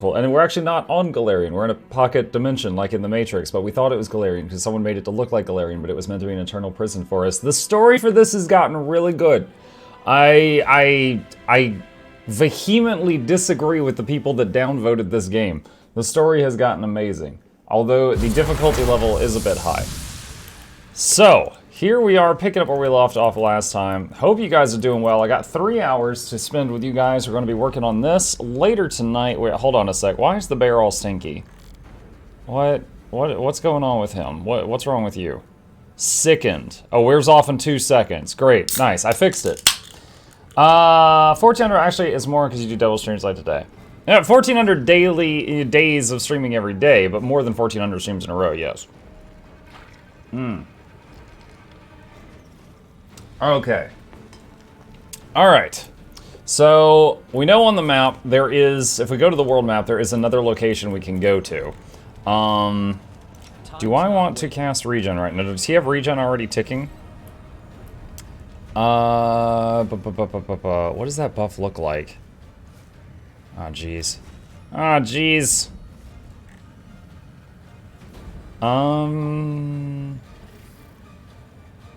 And we're actually not on Galarian. We're in a pocket dimension, like in the Matrix, but we thought it was Galarian because someone made it to look like Galarian, but it was meant to be an eternal prison for us. The story for this has gotten really good. I vehemently disagree with the people that downvoted this game. The story has gotten amazing, although the difficulty level is a bit high. So, here we are picking up where we left off last time. Hope you guys are doing well. I got 3 hours to spend with you guys. We're going to be working on this later tonight. Wait, hold on a sec. Why is the bear all stinky? What's going on with him? What's wrong with you? Sickened. Oh, wears off in 2 seconds. Great. Nice. I fixed it. 1400 actually is more because you do double streams like today. Yeah, 1400 daily days of streaming every day, but more than 1400 streams in a row, yes. Okay. Alright. So, we know on the map there is, if we go to the world map, there is another location we can go to. Do I want to cast regen right now? Does he have regen already ticking? What does that buff look like? Ah, jeez. Ah, jeez.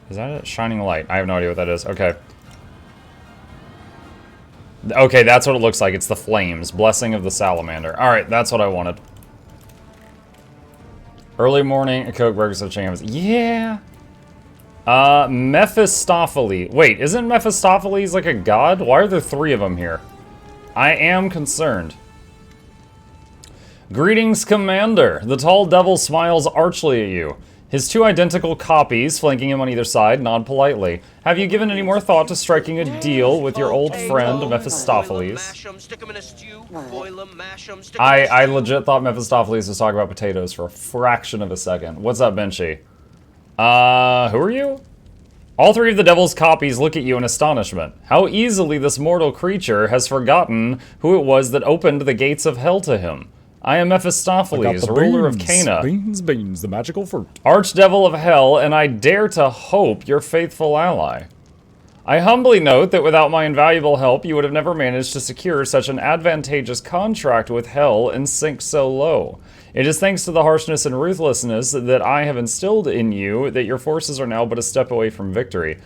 Is that a shining light? I have no idea what that is. Okay. Okay, that's what it looks like. It's the flames. Blessing of the salamander. Alright, that's what I wanted. Early morning, a Coke, breakfast of champs. Yeah! Mephistopheles. Wait, isn't Mephistopheles like a god? Why are there 3 of them here? I am concerned. Greetings, Commander. The tall devil smiles archly at you. His 2 identical copies, flanking him on either side, nod politely. Have you given any more thought to striking a deal with your old friend, Mephistopheles? I legit thought Mephistopheles was talking about potatoes for a fraction of a second. What's up, Benchy? Who are you? All 3 of the devil's copies look at you in astonishment. How easily this mortal creature has forgotten who it was that opened the gates of hell to him. I am Mephistopheles, ruler of Cana. Beans, the magical fruit. Archdevil of hell, and I dare to hope your faithful ally. I humbly note that without my invaluable help, you would have never managed to secure such an advantageous contract with hell and sink so low. It is thanks to the harshness and ruthlessness that I have instilled in you that your forces are now but a step away from victory.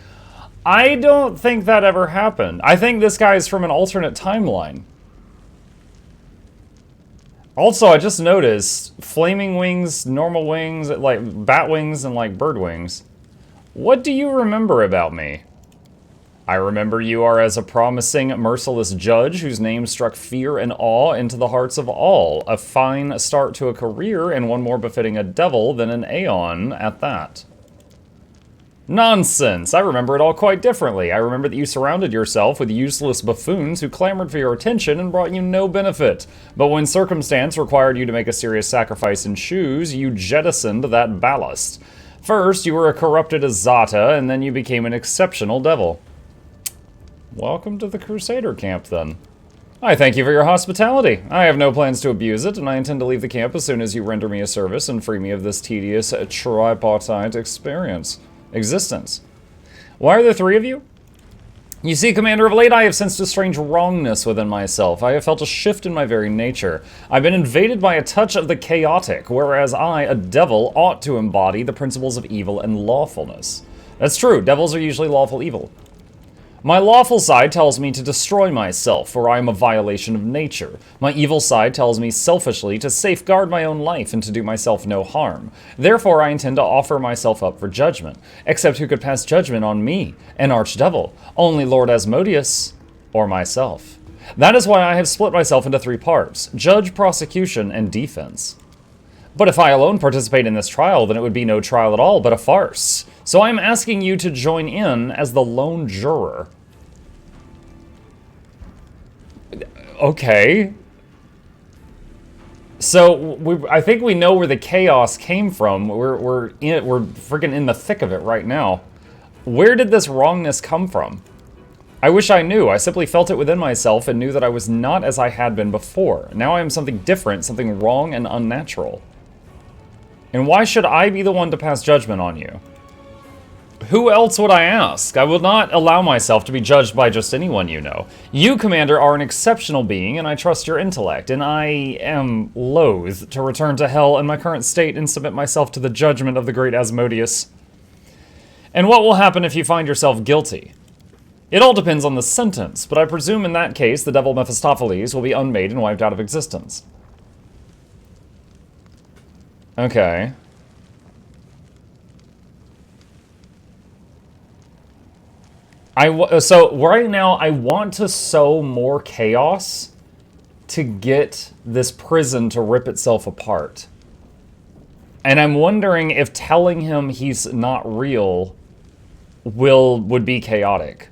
I don't think that ever happened. I think this guy is from an alternate timeline. Also, I just noticed flaming wings, normal wings, like bat wings, and like bird wings. What do you remember about me? I remember you are as a promising, merciless judge whose name struck fear and awe into the hearts of all. A fine start to a career, and one more befitting a devil than an Aeon at that. Nonsense! I remember it all quite differently. I remember that you surrounded yourself with useless buffoons who clamored for your attention and brought you no benefit. But when circumstance required you to make a serious sacrifice in shoes, you jettisoned that ballast. First, you were a corrupted Azata, and then you became an exceptional devil. Welcome to the Crusader camp, then. I thank you for your hospitality. I have no plans to abuse it, and I intend to leave the camp as soon as you render me a service and free me of this tedious tripartite existence. Why are there 3 of you? You see, Commander, of late I have sensed a strange wrongness within myself. I have felt a shift in my very nature. I've been invaded by a touch of the chaotic, whereas I, a devil, ought to embody the principles of evil and lawfulness. That's true, devils are usually lawful evil. My lawful side tells me to destroy myself, for I am a violation of nature. My evil side tells me selfishly to safeguard my own life and to do myself no harm. Therefore, I intend to offer myself up for judgment. Except who could pass judgment on me, an archdevil? Only Lord Asmodeus, or myself. That is why I have split myself into 3 parts: judge, prosecution, and defense. But if I alone participate in this trial, then it would be no trial at all, but a farce. So I am asking you to join in as the lone juror. Okay. So I think we know where the chaos came from. We're freaking in the thick of it right now. Where did this wrongness come from? I wish I knew. I simply felt it within myself and knew that I was not as I had been before. Now I am something different, something wrong and unnatural. And why should I be the one to pass judgment on you? Who else would I ask? I will not allow myself to be judged by just anyone you know. You, Commander, are an exceptional being, and I trust your intellect, and I am loath to return to hell in my current state and submit myself to the judgment of the great Asmodeus. And what will happen if you find yourself guilty? It all depends on the sentence, but I presume in that case the devil Mephistopheles will be unmade and wiped out of existence. Okay. So right now I want to sow more chaos to get this prison to rip itself apart. And I'm wondering if telling him he's not real would be chaotic.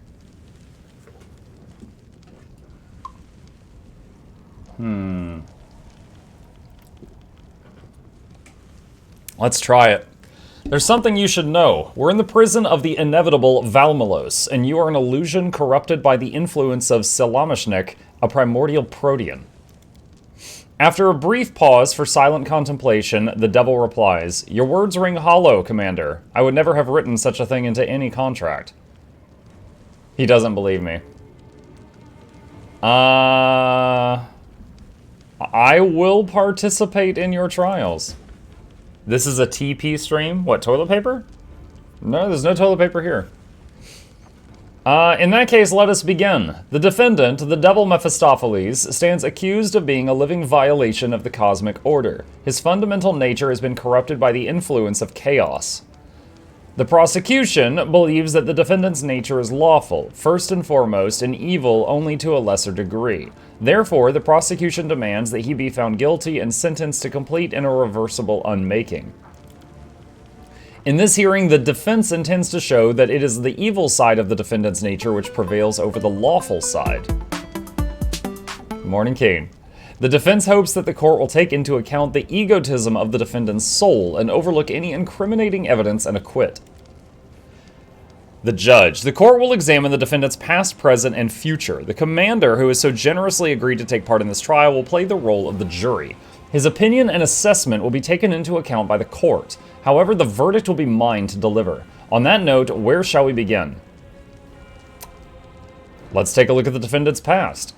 Let's try it. There's something you should know. We're in the prison of the inevitable Valmelos, and you are an illusion corrupted by the influence of Selamishnik, a primordial protean. After a brief pause for silent contemplation, the devil replies, "Your words ring hollow, Commander. I would never have written such a thing into any contract." He doesn't believe me. I will participate in your trials. This is a TP stream? What, toilet paper? No, there's no toilet paper here. In that case, let us begin. The defendant, the devil Mephistopheles, stands accused of being a living violation of the cosmic order. His fundamental nature has been corrupted by the influence of chaos. The prosecution believes that the defendant's nature is lawful, first and foremost, and evil only to a lesser degree. Therefore, the prosecution demands that he be found guilty and sentenced to complete and irreversible unmaking. In this hearing, the defense intends to show that it is the evil side of the defendant's nature which prevails over the lawful side. Good morning, Kane. The defense hopes that the court will take into account the egotism of the defendant's soul and overlook any incriminating evidence and acquit. The judge. The court will examine the defendant's past, present, and future. The commander, who has so generously agreed to take part in this trial, will play the role of the jury. His opinion and assessment will be taken into account by the court. However, the verdict will be mine to deliver. On that note, where shall we begin? Let's take a look at the defendant's past.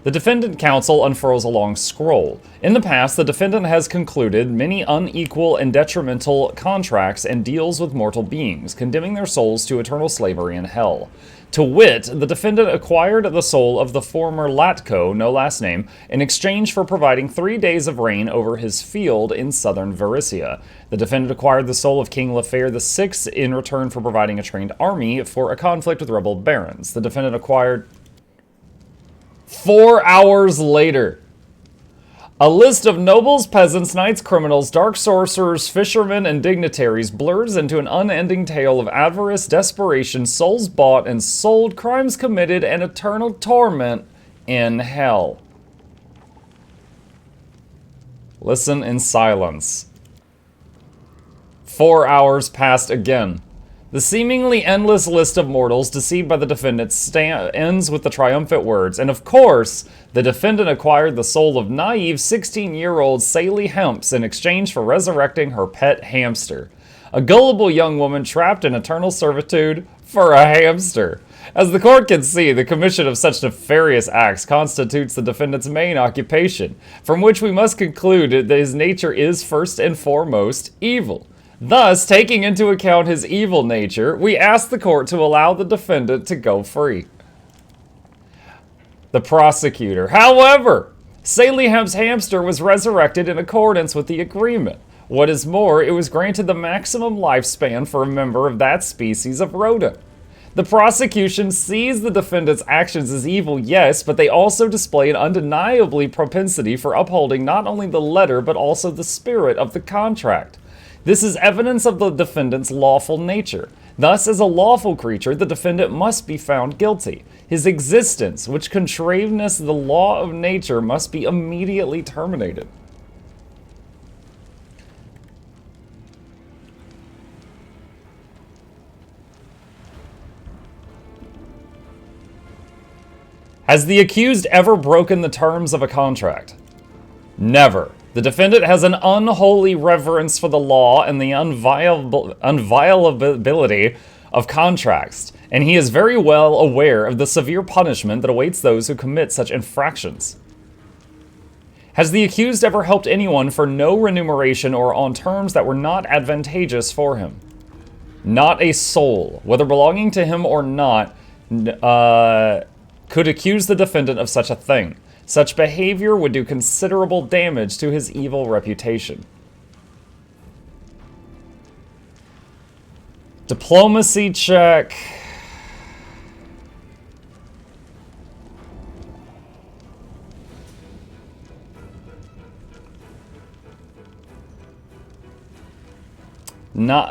The defendant counsel unfurls a long scroll. In the past, the defendant has concluded many unequal and detrimental contracts and deals with mortal beings, condemning their souls to eternal slavery in hell. To wit, the defendant acquired the soul of the former Latko, no last name, in exchange for providing 3 days of rain over his field in southern Varissia. The defendant acquired the soul of King Lefair VI in return for providing a trained army for a conflict with rebel barons. The defendant acquired... 4 hours later. A list of nobles, peasants, knights, criminals, dark sorcerers, fishermen, and dignitaries blurs into an unending tale of avarice, desperation, souls bought and sold, crimes committed, and eternal torment in hell. Listen in silence. 4 hours passed again. The seemingly endless list of mortals deceived by the defendant ends with the triumphant words, and of course, the defendant acquired the soul of naive 16-year-old Sally Hemps in exchange for resurrecting her pet hamster. A gullible young woman trapped in eternal servitude for a hamster. As the court can see, the commission of such nefarious acts constitutes the defendant's main occupation, from which we must conclude that his nature is first and foremost evil. Thus, taking into account his evil nature, we ask the court to allow the defendant to go free. The prosecutor. However, Sally Hemp's hamster was resurrected in accordance with the agreement. What is more, it was granted the maximum lifespan for a member of that species of rodent. The prosecution sees the defendant's actions as evil, yes, but they also display an undeniably propensity for upholding not only the letter but also the spirit of the contract. This is evidence of the defendant's lawful nature. Thus, as a lawful creature, the defendant must be found guilty. His existence, which contraveneth the law of nature, must be immediately terminated. Has the accused ever broken the terms of a contract? Never. The defendant has an unholy reverence for the law and the inviolability of contracts, and he is very well aware of the severe punishment that awaits those who commit such infractions. Has the accused ever helped anyone for no remuneration or on terms that were not advantageous for him? Not a soul, whether belonging to him or not, could accuse the defendant of such a thing. Such behavior would do considerable damage to his evil reputation. Diplomacy check. Not,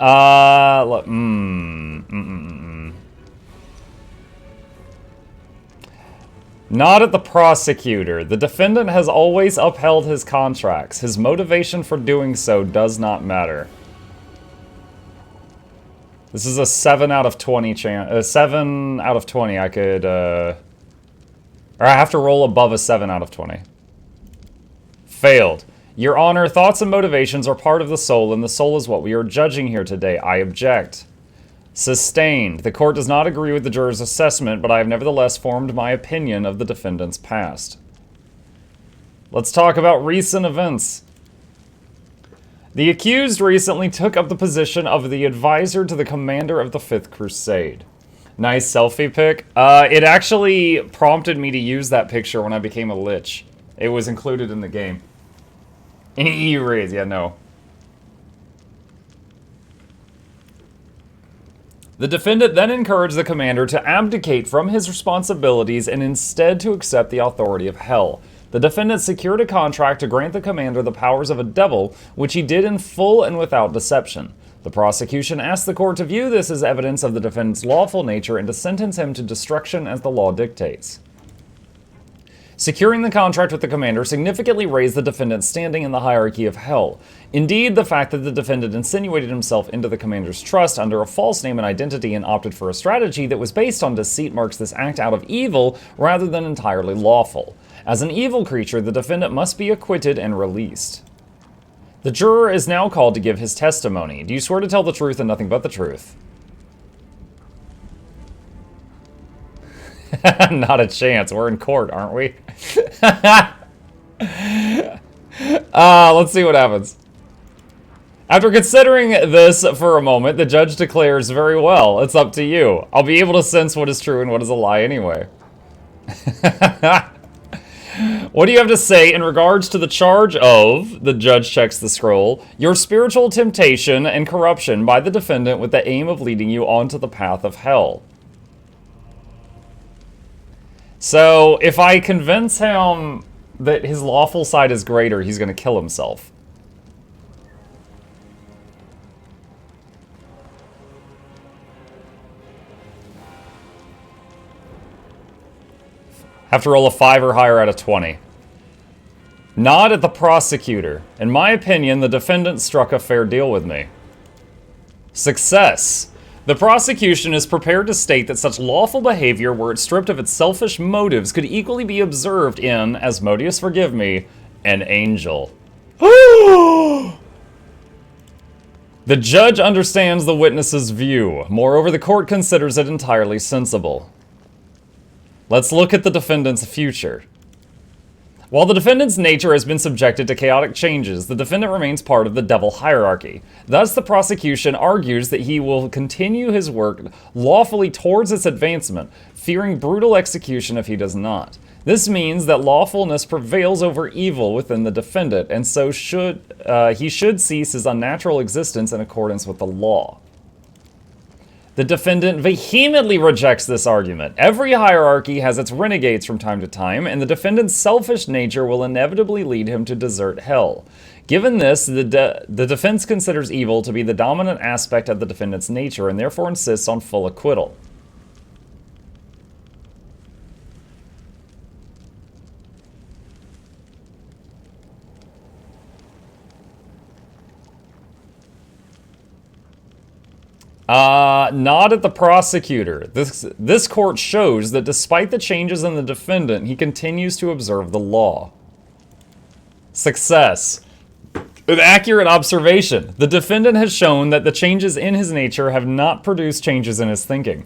Not at the prosecutor. The defendant has always upheld his contracts. His motivation for doing so does not matter. This is a 7 out of 20 chance. 7 out of 20 I could, or I have to roll above a 7 out of 20. Failed. Your Honor, thoughts and motivations are part of the soul, and the soul is what we are judging here today. I object. Sustained. The court does not agree with the juror's assessment, but I have nevertheless formed my opinion of the defendant's past. Let's talk about recent events. The accused recently took up the position of the advisor to the commander of the Fifth Crusade. Nice selfie pic. It actually prompted me to use that picture when I became a lich. It was included in the game. Any EU raids? Yeah, no. The defendant then encouraged the commander to abdicate from his responsibilities and instead to accept the authority of hell. The defendant secured a contract to grant the commander the powers of a devil, which he did in full and without deception. The prosecution asked the court to view this as evidence of the defendant's lawful nature and to sentence him to destruction as the law dictates. Securing the contract with the commander significantly raised the defendant's standing in the hierarchy of hell. Indeed, the fact that the defendant insinuated himself into the commander's trust under a false name and identity and opted for a strategy that was based on deceit marks this act out of evil rather than entirely lawful. As an evil creature, the defendant must be acquitted and released. The juror is now called to give his testimony. Do you swear to tell the truth and nothing but the truth? Not a chance. We're in court, aren't we? Let's see what happens. After considering this for a moment, the judge declares, very well, it's up to you. I'll be able to sense what is true and what is a lie anyway. What do you have to say in regards to the charge of, the judge checks the scroll, your spiritual temptation and corruption by the defendant with the aim of leading you onto the path of hell? So, if I convince him that his lawful side is greater, he's going to kill himself. Have to roll a 5 or higher out of 20. Not at the prosecutor. In my opinion, the defendant struck a fair deal with me. Success. The prosecution is prepared to state that such lawful behavior, were it stripped of its selfish motives, could equally be observed in, Asmodeus forgive me, an angel. The judge understands the witness's view. Moreover, the court considers it entirely sensible. Let's look at the defendant's future. While the defendant's nature has been subjected to chaotic changes, the defendant remains part of the devil hierarchy. Thus, the prosecution argues that he will continue his work lawfully towards its advancement, fearing brutal execution if he does not. This means that lawfulness prevails over evil within the defendant, and so he should cease his unnatural existence in accordance with the law. The defendant vehemently rejects this argument. Every hierarchy has its renegades from time to time, and the defendant's selfish nature will inevitably lead him to desert hell. Given this, the defense considers evil to be the dominant aspect of the defendant's nature, and therefore insists on full acquittal. Not at the prosecutor. This court shows that despite the changes in the defendant, he continues to observe the law. Success. With accurate observation, the defendant has shown that the changes in his nature have not produced changes in his thinking.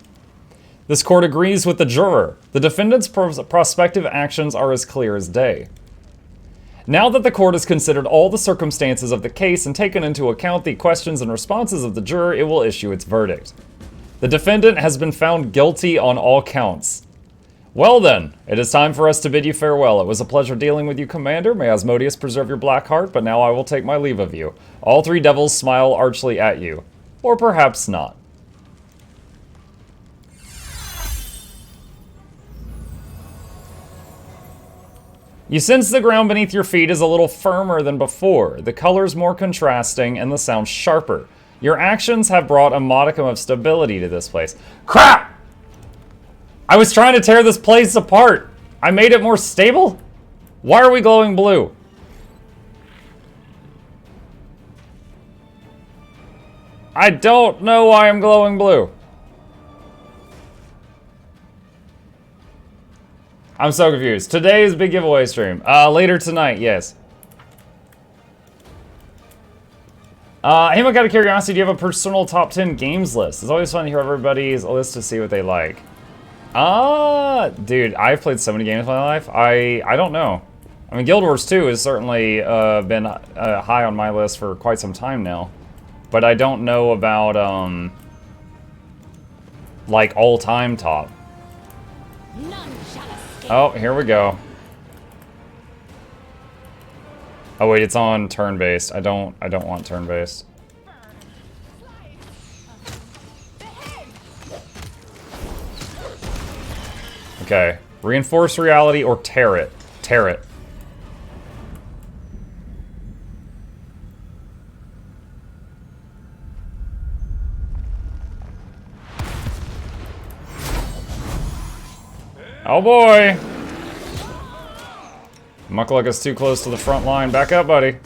This court agrees with the juror. The defendant's prospective actions are as clear as day. Now that the court has considered all the circumstances of the case and taken into account the questions and responses of the juror, it will issue its verdict. The defendant has been found guilty on all counts. Well then, it is time for us to bid you farewell. It was a pleasure dealing with you, Commander. May Asmodeus preserve your black heart, but now I will take my leave of you. All three devils smile archly at you. Or perhaps not. You sense the ground beneath your feet is a little firmer than before, the colors more contrasting, and the sound sharper. Your actions have brought a modicum of stability to this place. Crap! I was trying to tear this place apart. I made it more stable? Why are we glowing blue? I don't know why I'm glowing blue. I'm so confused. Today's big giveaway stream. Later tonight, yes. Hey, out of curiosity, do you have a personal top 10 games list? It's always fun to hear everybody's list to see what they like. Dude, I've played so many games in my life. I don't know. I mean, Guild Wars 2 has certainly been high on my list for quite some time now. But I don't know about, like, all-time top. Oh, here we go. Oh wait, it's on turn-based. I don't want turn-based. Okay. Reinforce reality or tear it. Tear it. Oh boy! Mukluk is too close to the front line. Back up, buddy.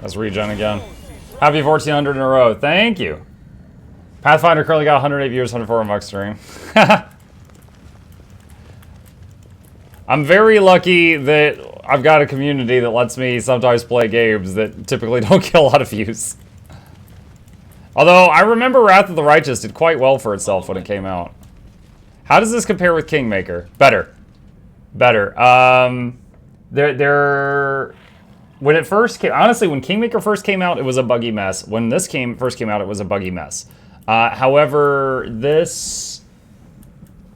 Let's regen again. Happy 1400 in a row. Thank you. Pathfinder currently got 108 viewers, 104 on Mux stream. I'm very lucky that I've got a community that lets me sometimes play games that typically don't get a lot of views. Although, I remember Wrath of the Righteous did quite well for itself when it came out. How does this compare with Kingmaker? Better. Better. When it first came... Honestly, when Kingmaker first came out, it was a buggy mess. When this first came out, it was a buggy mess. However, this...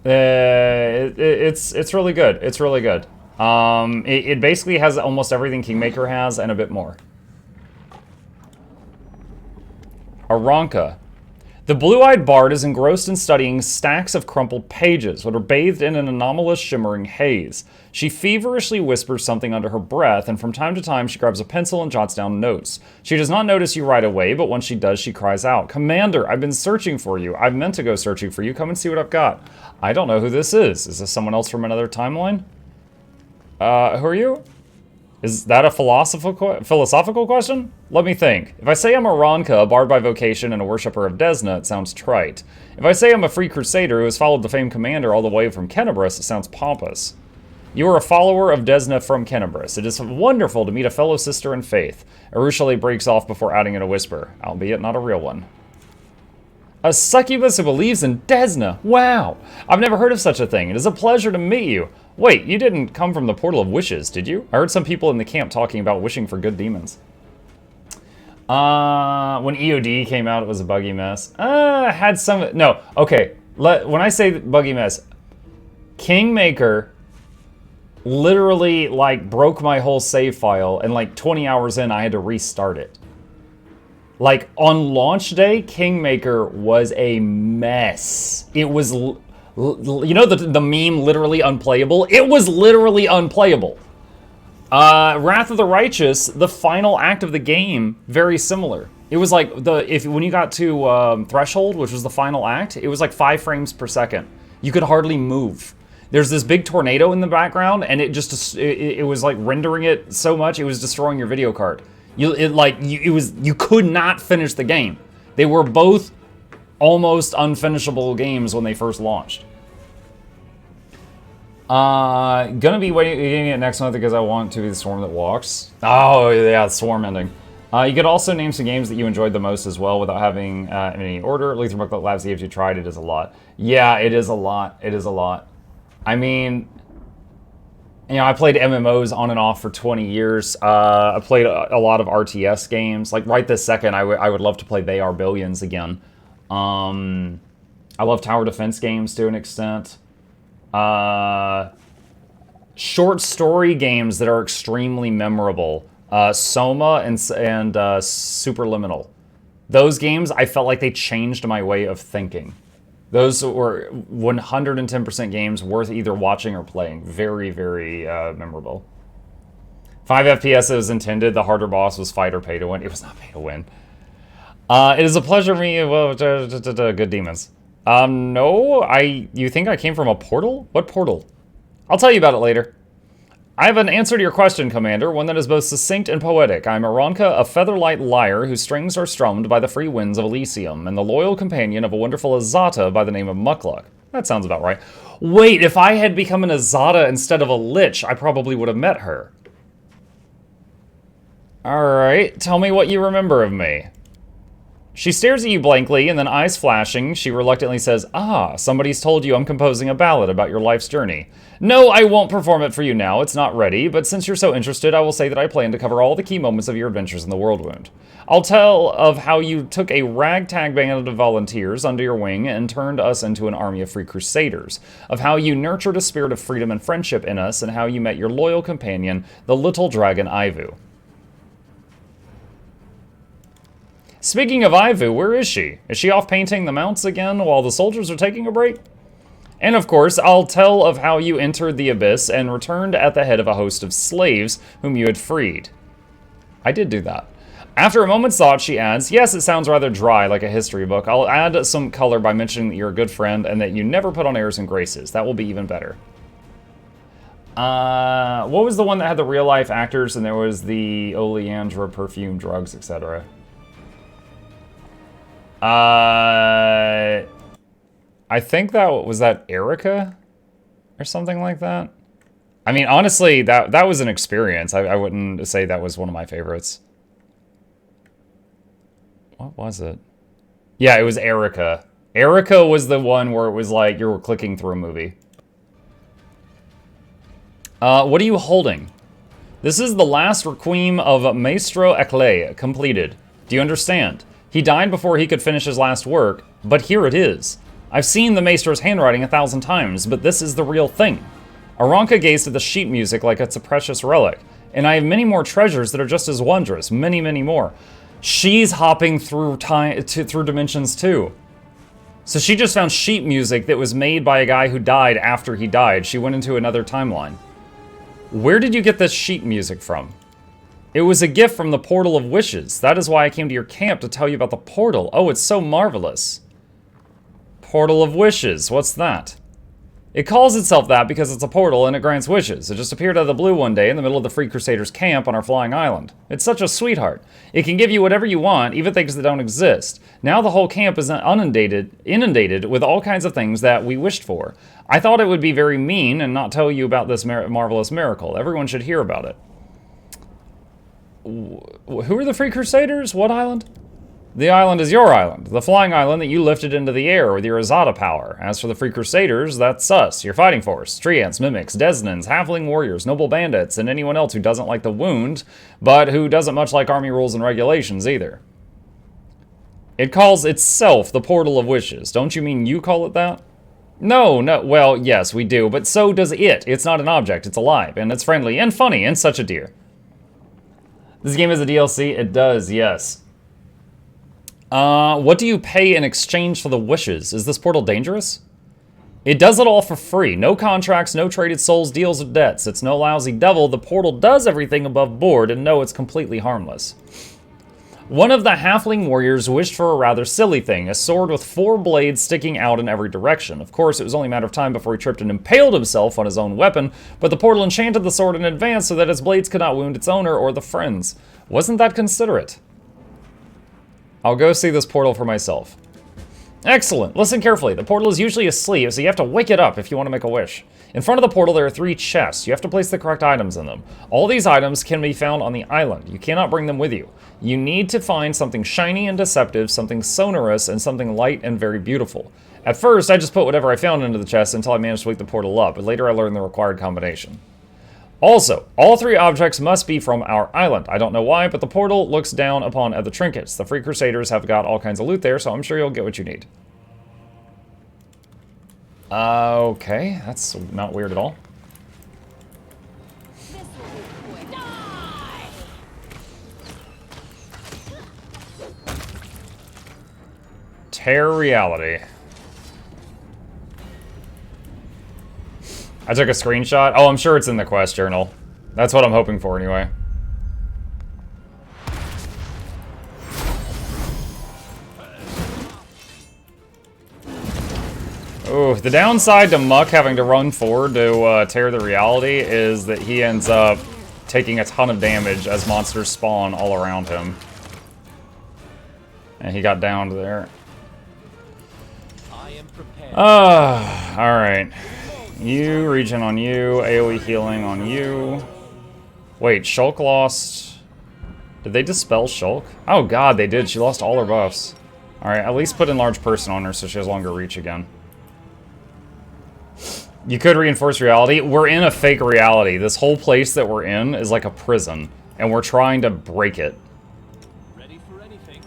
it's really good. It's really good. It basically has almost everything Kingmaker has and a bit more. Aranka. The blue-eyed bard is engrossed in studying stacks of crumpled pages, which are bathed in an anomalous shimmering haze. She feverishly whispers something under her breath, and from time to time she grabs a pencil and jots down notes. She does not notice you right away, but once she does, she cries out, "Commander, I've been searching for you. I've meant to go searching for you. Come and see what I've got." I don't know who this is. Is this someone else from another timeline? Who are you? Is that a philosophical question? Let me think. If I say I'm a Ronka, a bard by vocation and a worshipper of Desna, it sounds trite. If I say I'm a free crusader who has followed the famed commander all the way from Kenabris, it sounds pompous. You are a follower of Desna from Kenabris. It is wonderful to meet a fellow sister in faith. Arushale breaks off before adding in a whisper, albeit not a real one. A succubus who believes in Desna. Wow! I've never heard of such a thing. It is a pleasure to meet you. Wait, you didn't come from the Portal of Wishes, did you? I heard some people in the camp talking about wishing for good demons. When EOD came out, it was a buggy mess. Had some... No, okay. When I say buggy mess, Kingmaker literally, like, broke my whole save file, and, like, 20 hours in, I had to restart it. Like, on launch day, Kingmaker was a mess. It was... You know the meme, literally unplayable? It was literally unplayable. Wrath of the Righteous, the final act of the game, very similar. It was like, when you got to Threshold, which was the final act, it was like 5 frames per second. You could hardly move. There's this big tornado in the background, and it just, it was like rendering it so much, it was destroying your video card. You could not finish the game. They were both almost unfinishable games when they first launched. Gonna be waiting it next month because I want to be the Swarm that walks. Oh, yeah, Swarm ending. You could also name some games that you enjoyed the most as well without having in any order. Lethal Mukluk Labs, the games you tried, it is a lot. Yeah, it is a lot. It is a lot. I mean, you know, I played MMOs on and off for 20 years. I played a lot of RTS games. Like, right this second, I would love to play They Are Billions again. I love tower defense games to an extent. Short story games that are extremely memorable. Soma and Superliminal. Those games, I felt like they changed my way of thinking. Those were 110% games worth either watching or playing. Very, very memorable. 5 FPS as intended. The harder boss was fight or pay to win. It was not pay to win. It is a pleasure to meet you. Well, good demons. No, you think I came from a portal? What portal? I'll tell you about it later. I have an answer to your question, Commander, one that is both succinct and poetic. I am Aranka, a featherlight lyre whose strings are strummed by the free winds of Elysium, and the loyal companion of a wonderful Azata by the name of Mukluk. That sounds about right. Wait, if I had become an Azata instead of a Lich, I probably would have met her. Alright, tell me what you remember of me. She stares at you blankly, and then eyes flashing, she reluctantly says, "Ah, somebody's told you I'm composing a ballad about your life's journey. No, I won't perform it for you now, it's not ready, but since you're so interested, I will say that I plan to cover all the key moments of your adventures in the World Wound. I'll tell of how you took a ragtag band of volunteers under your wing and turned us into an army of free crusaders, of how you nurtured a spirit of freedom and friendship in us, and how you met your loyal companion, the little dragon Ivu." Speaking of Ivu, where is she? Is she off painting the mounts again while the soldiers are taking a break? And of course, I'll tell of how you entered the Abyss and returned at the head of a host of slaves whom you had freed. I did do that. After a moment's thought, she adds, "Yes, it sounds rather dry, like a history book. I'll add some color by mentioning that you're a good friend and that you never put on airs and graces. That will be even better." What was the one that had the real-life actors and there was the oleandra perfume, drugs, etc.? I think was that Erica or something like that. I mean, honestly, that was an experience. I wouldn't say that was one of my favorites. What was it? Yeah, it was Erica. Erica was the one where it was like you were clicking through a movie. What are you holding? This is the last requiem of Maestro Eclay, completed. Do you understand? He died before he could finish his last work, but here it is. I've seen the Maestro's handwriting 1,000 times, but this is the real thing. Aranka gazed at the sheet music like it's a precious relic, and I have many more treasures that are just as wondrous, many, many more. She's hopping through through dimensions too. So she just found sheet music that was made by a guy who died after he died. She went into another timeline. Where did you get this sheet music from? It was a gift from the Portal of Wishes. That is why I came to your camp to tell you about the portal. Oh, it's so marvelous. Portal of Wishes, what's that? It calls itself that because it's a portal and it grants wishes. It just appeared out of the blue one day in the middle of the Free Crusaders camp on our flying island. It's such a sweetheart. It can give you whatever you want, even things that don't exist. Now the whole camp is inundated with all kinds of things that we wished for. I thought it would be very mean and not tell you about this marvelous miracle. Everyone should hear about it. Who are the Free Crusaders? What island? The island is your island, the flying island that you lifted into the air with your Azata power. As for the Free Crusaders, that's us, your fighting force. Treants, mimics, Desnans, halfling warriors, noble bandits, and anyone else who doesn't like the wound, but who doesn't much like army rules and regulations either. It calls itself the Portal of Wishes. Don't you mean you call it that? No, well, yes, we do, but so does it. It's not an object, it's alive, and it's friendly, and funny, and such a dear. This game is a DLC? It does, yes. What do you pay in exchange for the wishes? Is this portal dangerous? It does it all for free. No contracts, no traded souls, deals, or debts. It's no lousy devil. The portal does everything above board, and no, it's completely harmless. One of the halfling warriors wished for a rather silly thing, a sword with 4 blades sticking out in every direction. Of course, it was only a matter of time before he tripped and impaled himself on his own weapon, but the portal enchanted the sword in advance so that its blades could not wound its owner or the friends. Wasn't that considerate? I'll go see this portal for myself. Excellent. Listen carefully. The portal is usually asleep, so you have to wake it up if you want to make a wish. In front of the portal, there are 3 chests. You have to place the correct items in them. All these items can be found on the island. You cannot bring them with you. You need to find something shiny and deceptive, something sonorous, and something light and very beautiful. At first, I just put whatever I found into the chest until I managed to wake the portal up, but later I learned the required combination. Also, all 3 objects must be from our island. I don't know why, but the portal looks down upon other trinkets. The Free Crusaders have got all kinds of loot there, so I'm sure you'll get what you need. Okay, that's not weird at all. Tear reality. I took a screenshot. Oh, I'm sure it's in the quest journal. That's what I'm hoping for anyway. Ooh, the downside to Muck having to run forward to tear the reality is that he ends up taking a ton of damage as monsters spawn all around him. And he got downed there. Alright. You, regen on you, AoE healing on you. Wait, Shulk lost... Did they dispel Shulk? Oh god, they did. She lost all her buffs. Alright, at least put Enlarged Person on her so she has longer reach again. You could reinforce reality. We're in a fake reality. This whole place that we're in is like a prison, and we're trying to break it. Ready for anything.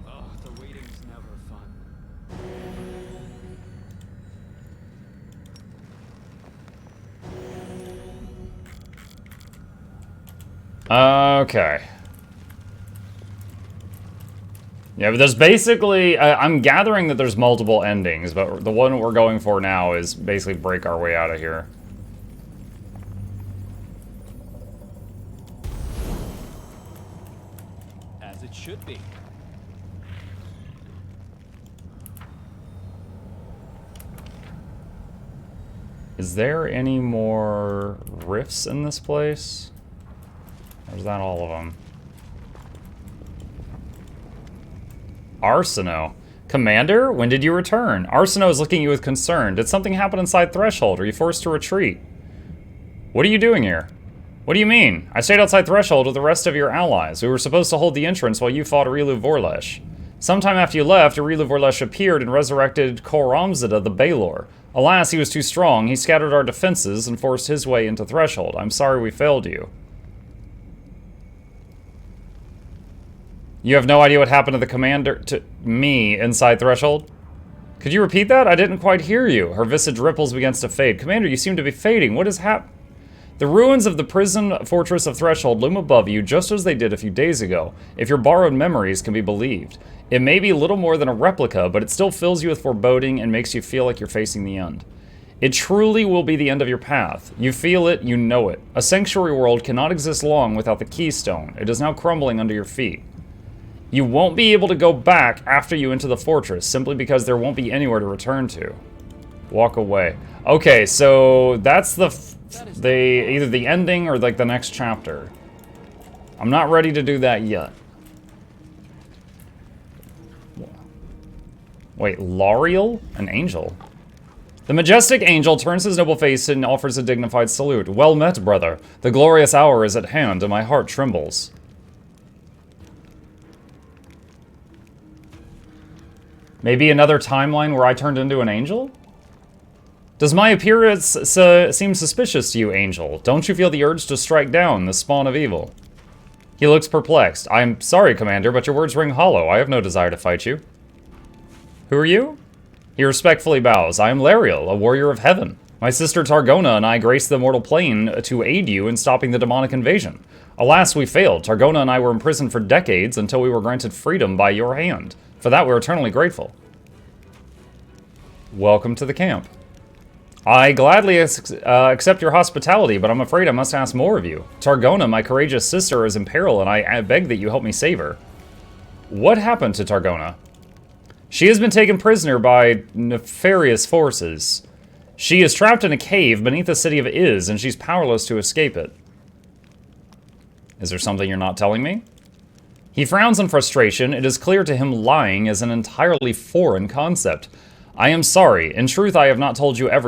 Oh, the waiting's never fun. Okay. Yeah, but there's basically... I'm gathering that there's multiple endings, but the one we're going for now is basically break our way out of here. As it should be. Is there any more rifts in this place? Or is that all of them? Arsino. Commander, when did you return? Arsino is looking at you with concern. Did something happen inside Threshold? Are you forced to retreat? What are you doing here? What do you mean? I stayed outside Threshold with the rest of your allies. We were supposed to hold the entrance while you fought Arilu Vorlesh. Sometime after you left, Arilu Vorlesh appeared and resurrected Koramzada the Baelor. Alas, he was too strong. He scattered our defenses and forced his way into Threshold. I'm sorry we failed you. You have no idea what happened to the commander, to me, inside Threshold? Could you repeat that? I didn't quite hear you. Her visage ripples begins to fade. Commander, you seem to be fading. What has happened? The ruins of the prison fortress of Threshold loom above you just as they did a few days ago, if your borrowed memories can be believed. It may be little more than a replica, but it still fills you with foreboding and makes you feel like you're facing the end. It truly will be the end of your path. You feel it, you know it. A sanctuary world cannot exist long without the keystone. It is now crumbling under your feet. You won't be able to go back after you enter the fortress, simply because there won't be anywhere to return to. Walk away. Okay, so that's either the ending or like the next chapter. I'm not ready to do that yet. Wait, Lauriel? An angel? The majestic angel turns his noble face and offers a dignified salute. Well met, brother. The glorious hour is at hand, and my heart trembles. Maybe another timeline where I turned into an angel? Does my appearance seem suspicious to you, angel? Don't you feel the urge to strike down the spawn of evil? He looks perplexed. I am sorry, Commander, but your words ring hollow. I have no desire to fight you. Who are you? He respectfully bows. I am Lariel, a warrior of heaven. My sister Targona and I graced the mortal plane to aid you in stopping the demonic invasion. Alas, we failed. Targona and I were imprisoned for decades until we were granted freedom by your hand. For that, we're eternally grateful. Welcome to the camp. I gladly accept your hospitality, but I'm afraid I must ask more of you. Targona, my courageous sister, is in peril, and I beg that you help me save her. What happened to Targona? She has been taken prisoner by nefarious forces. She is trapped in a cave beneath the city of Iz, and she's powerless to escape it. Is there something you're not telling me? He frowns in frustration. It is clear to him lying is an entirely foreign concept. I am sorry. In truth, I have not told you everything.